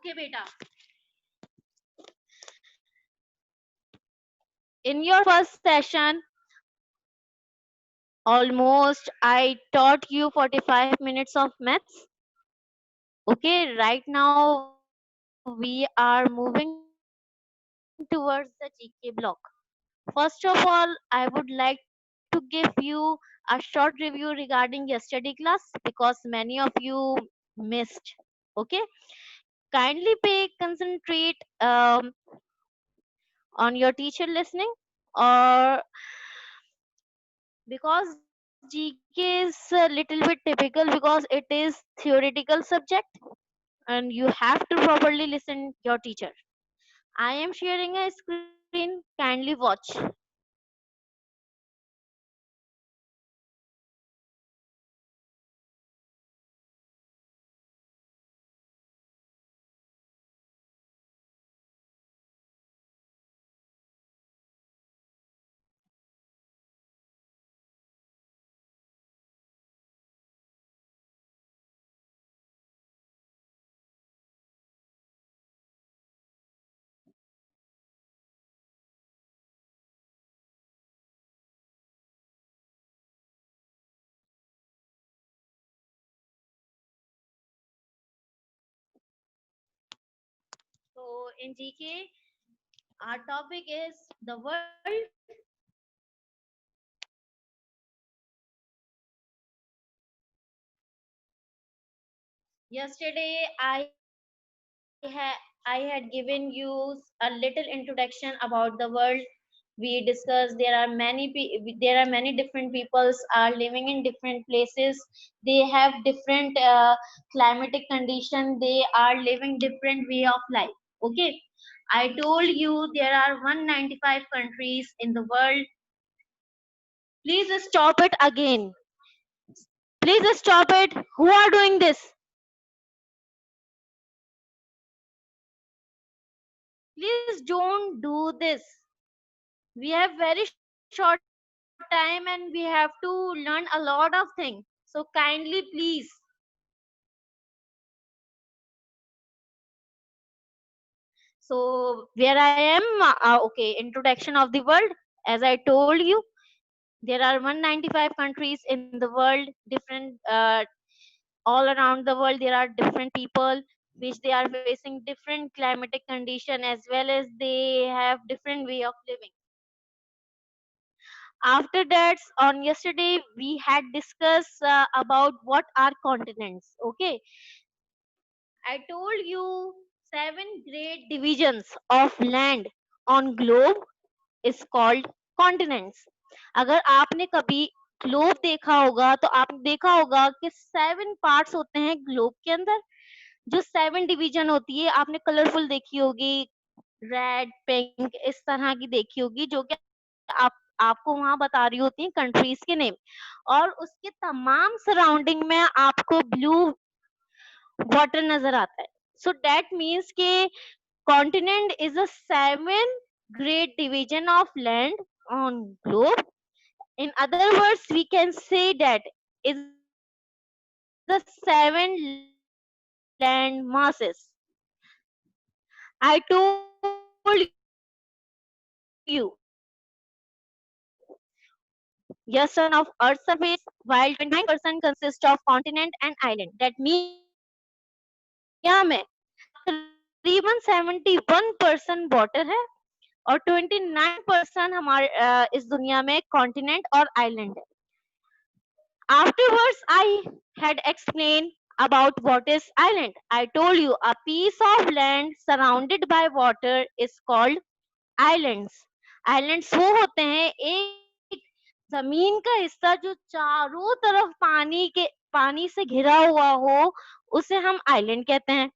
Okay, beta. In your first session, almost I taught you 45 minutes of maths. Okay, right now we are moving towards the GK block. First of all, I would like to give you a short review regarding yesterday class because many of you missed. Okay, kindly pay concentrate on your teacher listening, or because GK is a little bit typical because it is theoretical subject and you have to properly listen your teacher. I am sharing a screen, kindly watch. So in GK, our topic is the world. Yesterday, I had given you a little introduction about the world. We discussed there are many different peoples are living in different places. They have different climatic condition. They are living different way of life. Okay, I told you there are 195 countries in the world. Please stop it again. Please stop it. Who are doing this? Please don't do this. We have very short time and we have to learn a lot of things. So kindly please. So where I am, okay, introduction of the world. As I told you, there are 195 countries in the world, different all around the world. There are different people which they are facing different climatic condition as well as they have different way of living. After that, on yesterday we had discussed about what are continents. Okay, I told you seven great divisions of land on globe is called continents. अगर आपने कभी globe देखा होगा तो आपने देखा होगा कि 7 पार्ट्स होते हैं ग्लोब के अंदर. जो 7 डिवीजन होती है आपने कलरफुल देखी होगी, रेड पिंक इस तरह की देखी होगी, जो कि आपको वहां बता रही होती हैं कंट्रीज के नेम. और उसके तमाम सराउंडिंग में आपको ब्लू वाटर नजर आता है. सो दैट मीन्स के continent is a 7 great division of land on globe. In other words, we can say that is a 7 land masses. I told you yes, sun of Earth's surface, while 29% consist of continent and island. That means दुनिया में तकरीबन 71% water है और 29% हमारे इस दुनिया में continent और आइलैंड है. Afterwards, I had explained about what is island. I told you a piece of land surrounded by water is called islands. Islands वो होते हैं एक जमीन का हिस्सा जो चारों तरफ पानी से घिरा हुआ हो, उसे हम आइलैंड कहते हैं.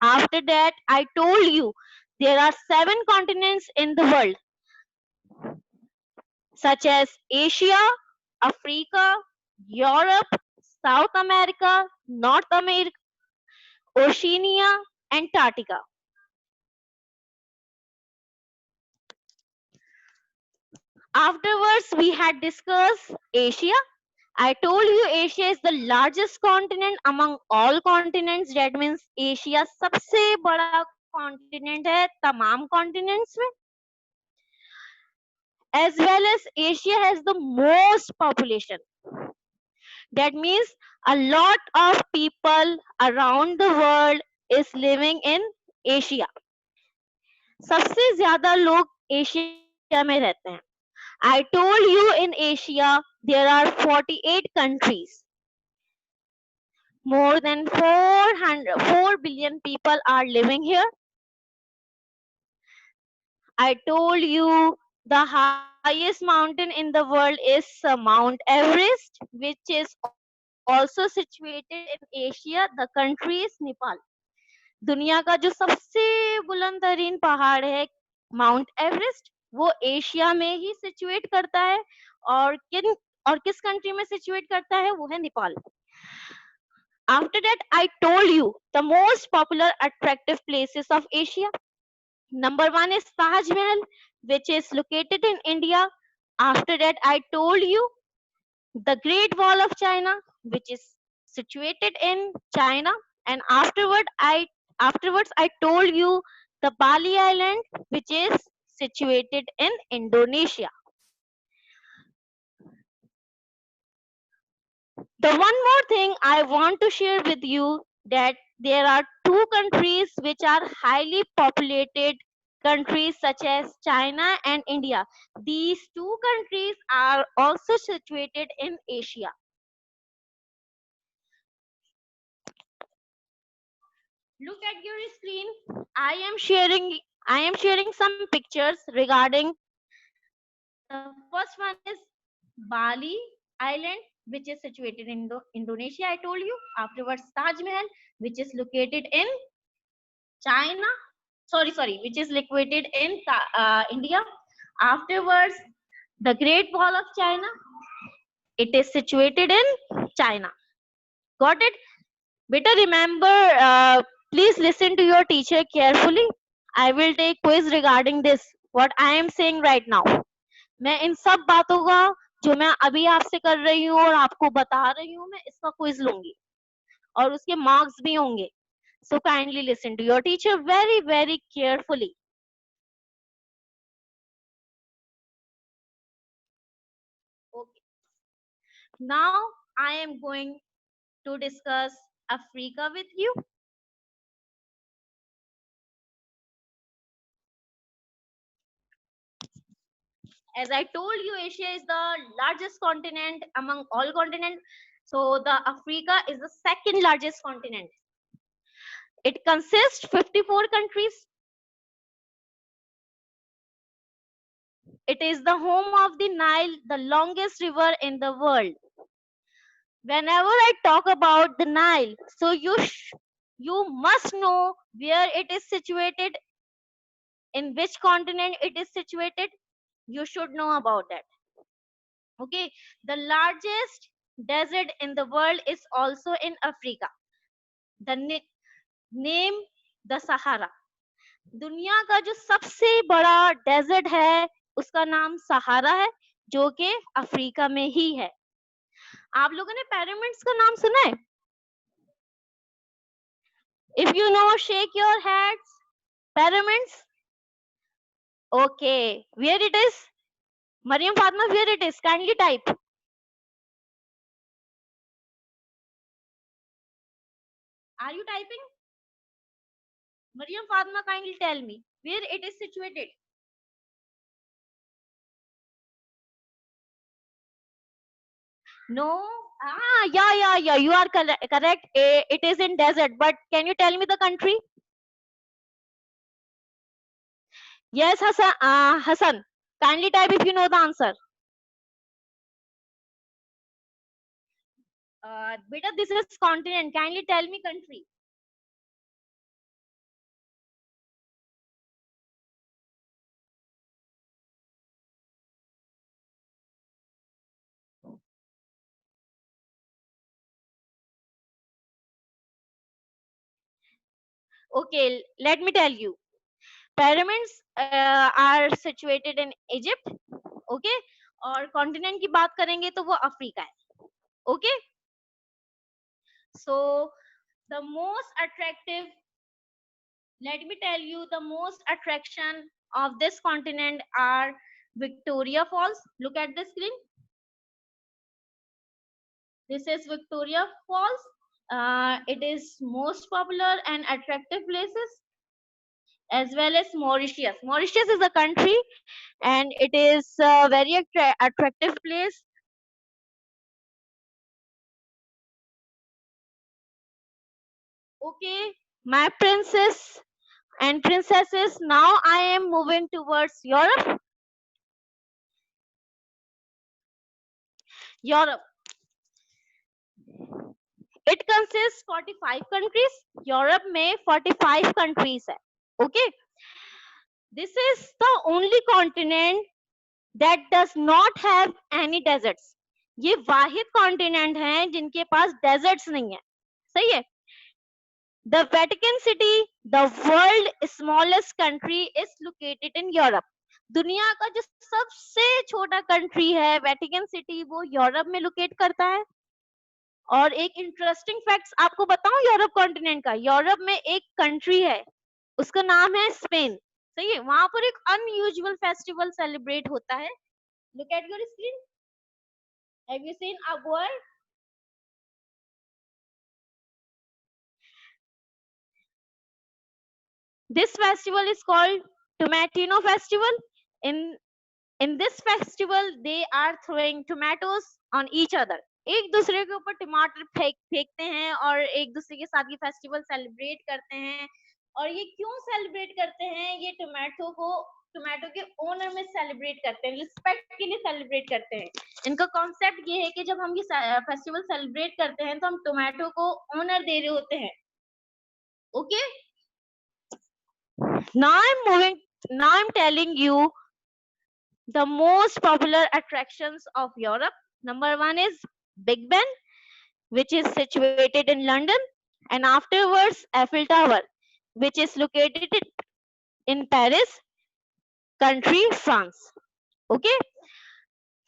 After that, I told you there are 7 continents in the world, such as Asia, Africa, Europe, South America, North America, Oceania, Antarctica. Afterwards, we had discussed Asia. I told you Asia is the largest continent among all continents. That means Asia सबसे बड़ा continent है तमाम continents में. As well as Asia has the most population. That means a lot of people around the world is living in Asia. सबसे ज्यादा लोग Asia में रहते हैं. I told you in Asia there are 48 countries. More than 4 billion people are living here. I told you the highest mountain in the world is Mount Everest, which is also situated in Asia. The country is Nepal. दुनिया का जो सबसे बुलंद तरीन पहाड़ है mount Everest, वो Asia में ही सिचुएट करता है. और किस कंट्री में सिचुएट करता है? वो है Nepal. After that, I told you the most popular attractive places of Asia. Number one is Taj Mahal, which is located in India. After that, I told you the Great Wall of China, which is situated in China. And afterwards I told you the Bali Island, which is situated in Indonesia. The one more thing I want to share with you, that there are two countries which are highly populated countries such as China and India. These two countries are also situated in Asia. Look at your screen. I am sharing some pictures regarding. The first one is Bali Island, which is situated in Indonesia. I told you. Afterwards, Taj Mahal, which is located in China. Sorry, which is located in India. Afterwards, the Great Wall of China. It is situated in China. Got it? Better remember. Please listen to your teacher carefully. I will take quiz regarding this. What I am saying right now. मैं इन सब बातों का जो मैं अभी आपसे कर रही हूँ और आपको बता रही हूँ, मैं इसका क्विज लूंगी और उसके मार्क्स भी होंगे. So kindly listen to your teacher very carefully. Okay. Now I am going to discuss Africa with you. As I told you, Asia is the largest continent among all continents. So the Africa is the second largest continent. It consists 54 countries. It is the home of the Nile, the longest river in the world. Whenever I talk about the Nile, so you must know where it is situated, in which continent it is situated. You should know about that. Okay, the largest desert in the world is also in Africa. The name the Sahara. दुनिया का जो सबसे बड़ा desert है उसका नाम सहारा है, जो कि अफ्रीका में ही है. आप लोगों ने पिरामिड्स का नाम सुना है? If you know, shake your heads. Pyramids. Okay, where it is? Mariam Fatma, where it is? Kindly type. Are you typing? Mariam Fatma, kindly tell me where it is situated. No. Yeah. You are correct. It is in desert. But can you tell me the country? Yes, Hassan. Hassan. Kindly type if you know the answer. Beta, this is continent. Kindly tell me country. Okay, let me tell you. Pyramids are situated in Egypt. Okay, और continent की बात करेंगे तो वो Africa है. Okay, so the most attractive, let me tell you, the most attraction of this continent are Victoria Falls. Look at the screen. This is Victoria Falls. It is most popular and attractive places, as well as Mauritius. Mauritius is a country and it is a very attractive place. Okay, my princess and princesses, now I am moving towards Europe. Europe. It consists 45 countries. Europe में 45 countries है. Okay, this is the only continent that does not have any deserts. ये वाहिद continent है जिनके पास desserts नहीं है. सही है. The Vatican City, the world smallest country, is located in Europe. दुनिया का जो सबसे छोटा कंट्री है वेटिकन सिटी, वो यूरोप में लोकेट करता है. और एक इंटरेस्टिंग फैक्ट्स आपको बताऊं यूरोप कॉन्टिनेंट का. यूरोप में एक कंट्री है, उसका नाम है स्पेन. सही है. वहां पर एक अनयूजुअल फेस्टिवल सेलिब्रेट होता है. Look at your screen. Have you seen a boy? This festival is called Tomatino Festival. In in this festival, they are throwing tomatoes on each other. एक दूसरे के ऊपर टमाटर फेंकते हैं और एक दूसरे के साथ ये फेस्टिवल सेलिब्रेट करते हैं. और ये क्यों सेलिब्रेट करते हैं? ये टोमेटो के ओनर में सेलिब्रेट करते हैं, रिस्पेक्ट के लिए सेलिब्रेट करते हैं. इनका कॉन्सेप्ट ये है कि जब हम ये फेस्टिवल सेलिब्रेट करते हैं तो हम टोमेटो को ओनर दे रहे होते हैं. Okay, now I'm telling you the most popular attractions of Europe. Number one is Big Ben, which is situated in London, and afterwards Eiffel Tower, which is located in Paris, country France. Okay,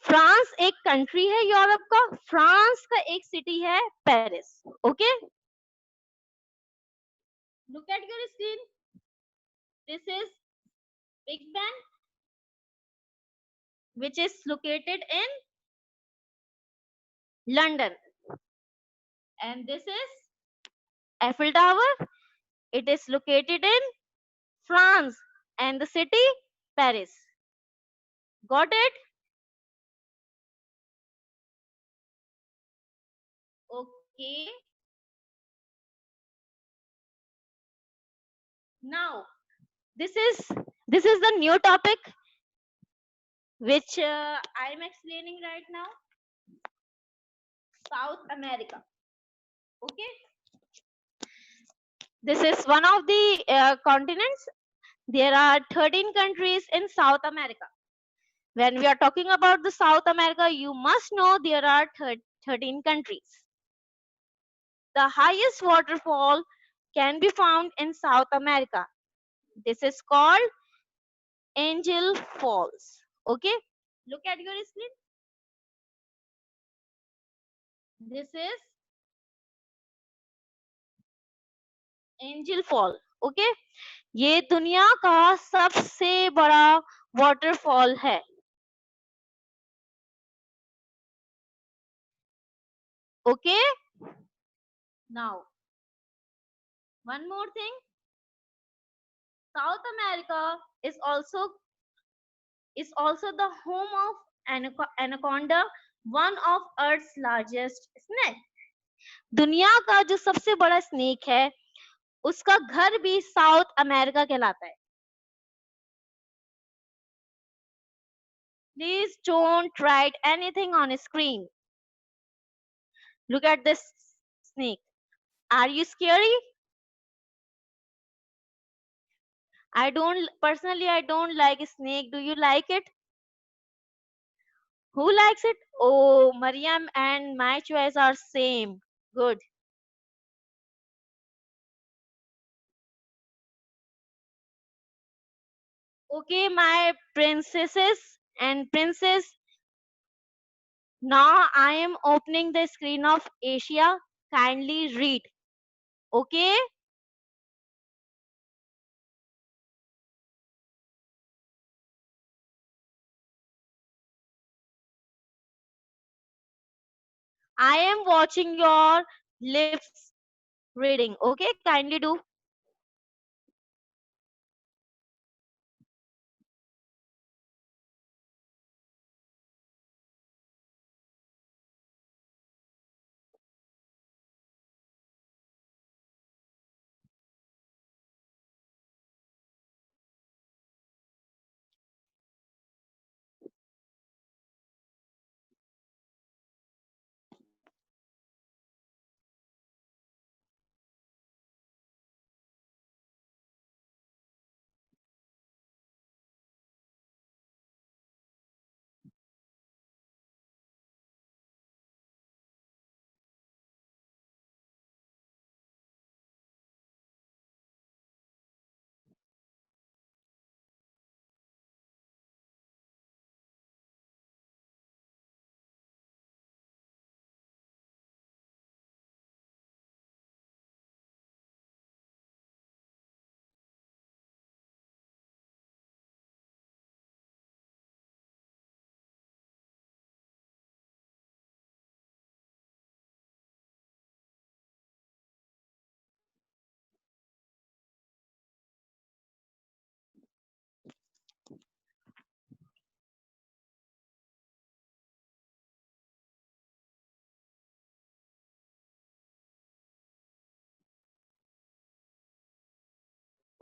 France एक country है Europe का. France का एक city है Paris. Okay, look at your screen. This is big Ben, which is located in London, and this is Eiffel Tower. It is located in France and the city Paris. Got it? Okay. Now this is the new topic which I am explaining right now. South America. Okay. This is one of the continents. There are 13 countries in South America. When we are talking about the South America, you must know there are 13 countries. The highest waterfall can be found in South America. This is called Angel Falls. Okay, look at your screen. This is Angel Fall. Okay, ये दुनिया का सबसे बड़ा waterfall है. Okay, now one more thing. South America is also the home of anaconda, one of Earth's largest snake. दुनिया का जो सबसे बड़ा स्नेक है उसका घर भी साउथ अमेरिका कहलाता है. Please don't write anything on a screen. Look at this snake. Are you scary? I don't like a snake. Do you like it? Who likes it? Oh, Mariam and my choice are same. Good. Okay, my princesses and princes, Now I am opening the screen of Asia. Kindly read. Okay? I am watching your lips reading. Okay? Kindly do.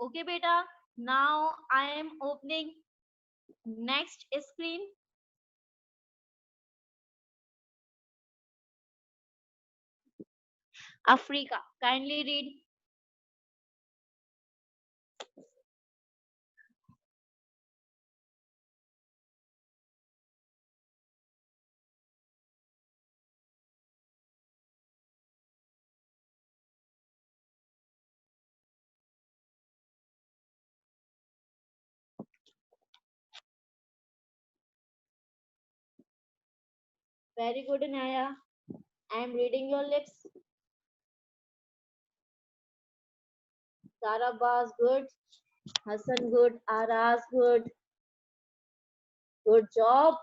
Okay, beta. Now I am opening next screen. Africa. Kindly read. Very good, Naya. I am reading your lips. Sarabas good. Hassan good. Aras good. Good job.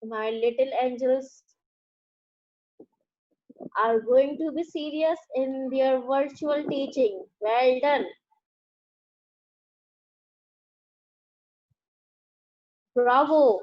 My little angels are going to be serious in their virtual teaching. Well done. Bravo.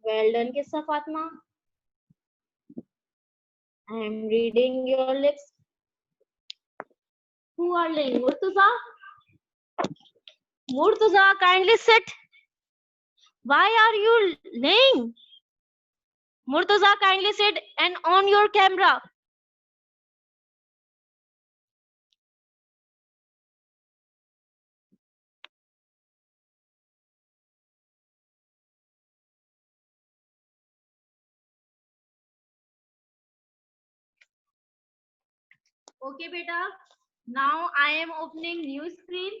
Well done, Kissa Fatma. I am reading your lips. Who are laying? Murtuza? Murtuza, kindly sit. Why are you laying? Murtuza, kindly sit and on your camera. Okay, beta. Now I am opening new screen.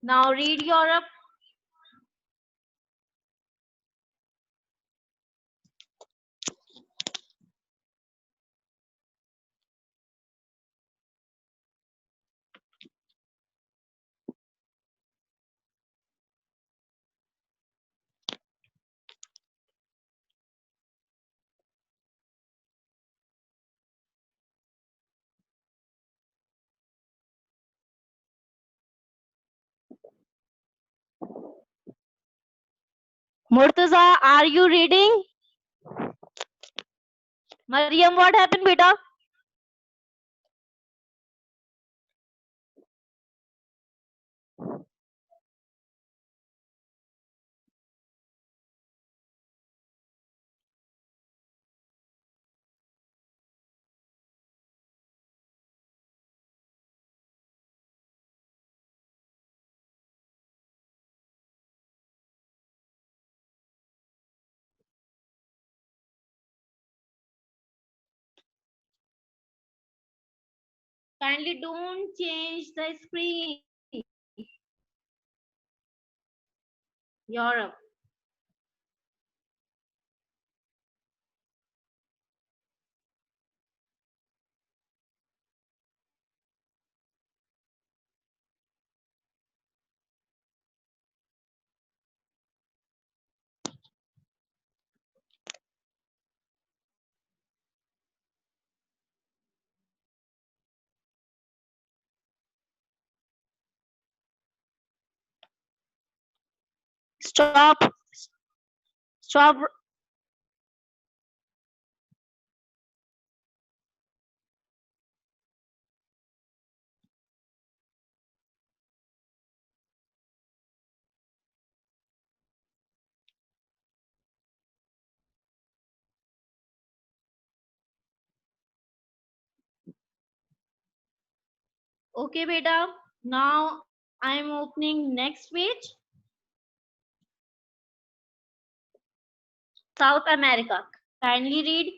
Now read Europe. Murtaza, are you reading? Mariam, what happened, beta? Kindly don't change the screen. Europe. Stop. Stop. Okay, beta. Now I'm opening next page. South America. Kindly read.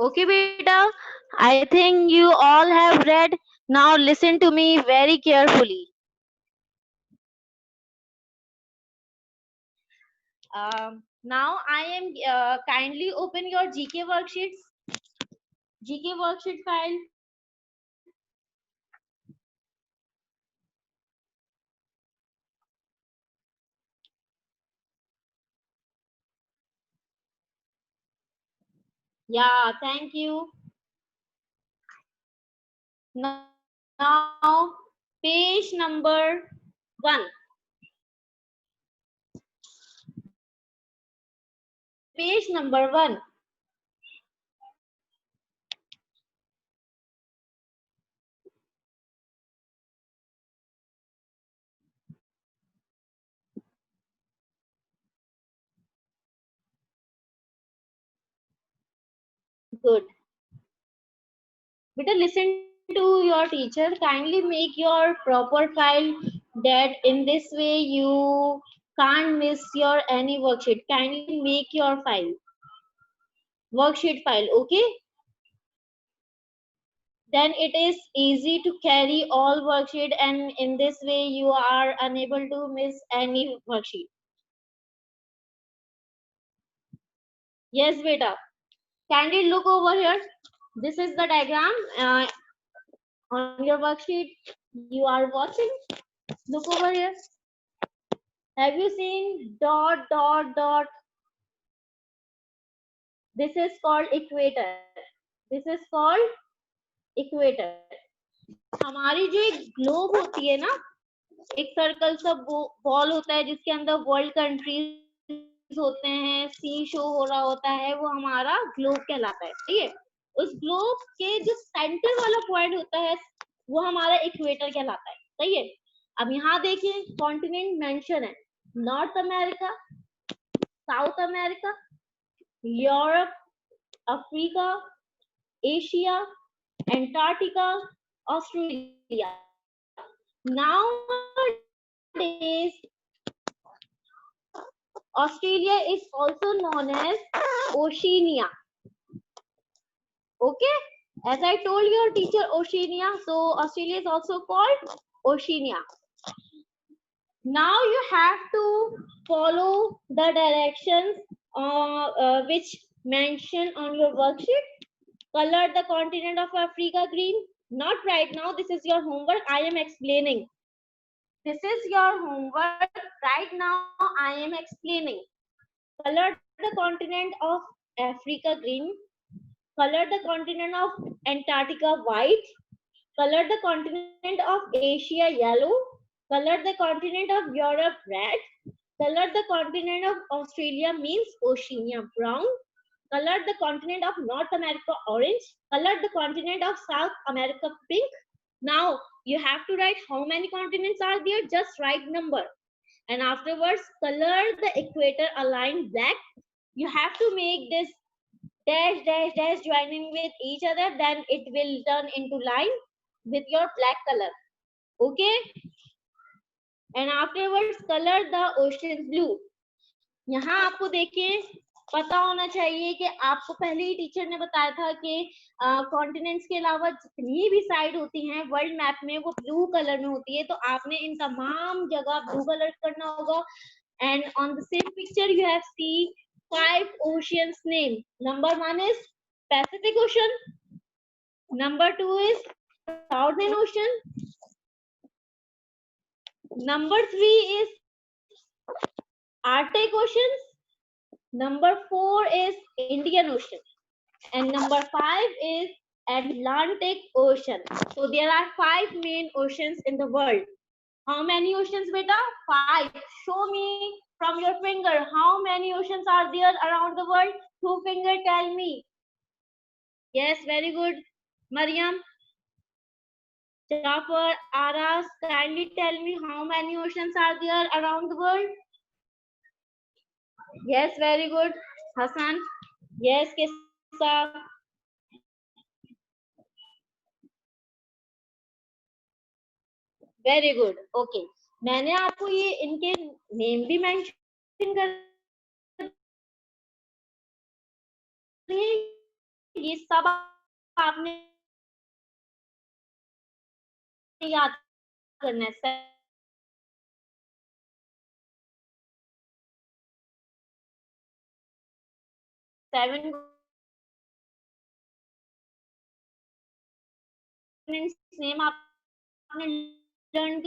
Okay, beta. I think you all have read. Now listen to me very carefully. Now I am kindly open your GK worksheets. GK worksheet file. Yeah, thank you. Now page number 1. Page number 1. Good. Better listen to your teacher. Kindly make your proper file that in this way you can't miss your any worksheet. Kindly make your file. Worksheet file, okay? Then it is easy to carry all worksheet and in this way you are unable to miss any worksheet. Yes, beta. Kindly look over here. This is the diagram on your worksheet you are watching. Look over here. Have you seen dot dot dot? This is called equator. This is called equator. हमारी जो एक globe होती है ना, एक circle सा ball होता है जिसके अंदर वर्ल्ड कंट्रीज होते हैं, सी शो हो रहा होता है, वो हमारा ग्लोब कहलाता है, ठीक है। उस ग्लोब के जो सेंटर वाला पॉइंट होता है वो हमारा इक्वेटर कहलाता है, सही है। अब यहाँ देखिए कॉन्टिनेंट मेंशन है, north America, south America, Europe, Africa, Asia, Antarctica, Australia. Nowadays, Australia is also known as Oceania. Okay, as I told your teacher Oceania, so Australia is also called Oceania. Now you have to follow the directions which mentioned on your worksheet. Color the continent of Africa green. Not right now, this is your homework. I am explaining. This is your homework. Right now, I am explaining. Color the continent of Africa green. Color the continent of Antarctica white. Color the continent of Asia yellow. Color the continent of Europe red. Color the continent of Australia means Oceania brown. Color the continent of North America orange. Color the continent of South America pink. Now you have to write how many continents are there. Just write number. And afterwards color the equator aligned black. You have to make this dash dash dash joining with each other, then it will turn into line with your black color. Okay, and afterwards color the ocean blue. यहाँ आपको देखिए पता होना चाहिए कि आपको पहले ही teacher ने बताया था कि कॉन्टिनेंट्स के अलावा जितनी भी साइड होती हैं वर्ल्ड मैप में वो ब्लू कलर में होती है, तो आपने इन तमाम जगह ब्लू कलर करना होगा. And on the same picture you have seen 5 oceans name. Number 1 is Pacific Ocean. Number 2 is Southern Ocean. Number 3 is Arctic Ocean. Number 4 is Indian Ocean. And number 5 is Atlantic Ocean. So there are 5 main oceans in the world. How many oceans, beta? 5. Show me from your finger how many oceans are there around the world. Two finger, tell me. Yes, very good. Mariam, Jafar, Aras, kindly tell me how many oceans are there around the world. Yes, very good. Hassan. Yes, Kissa. Very good. Okay, मैंने आपको ये इनके name भी mention कर दिए. ये सब आपने याद करना है. 7 नेम आपने लर्न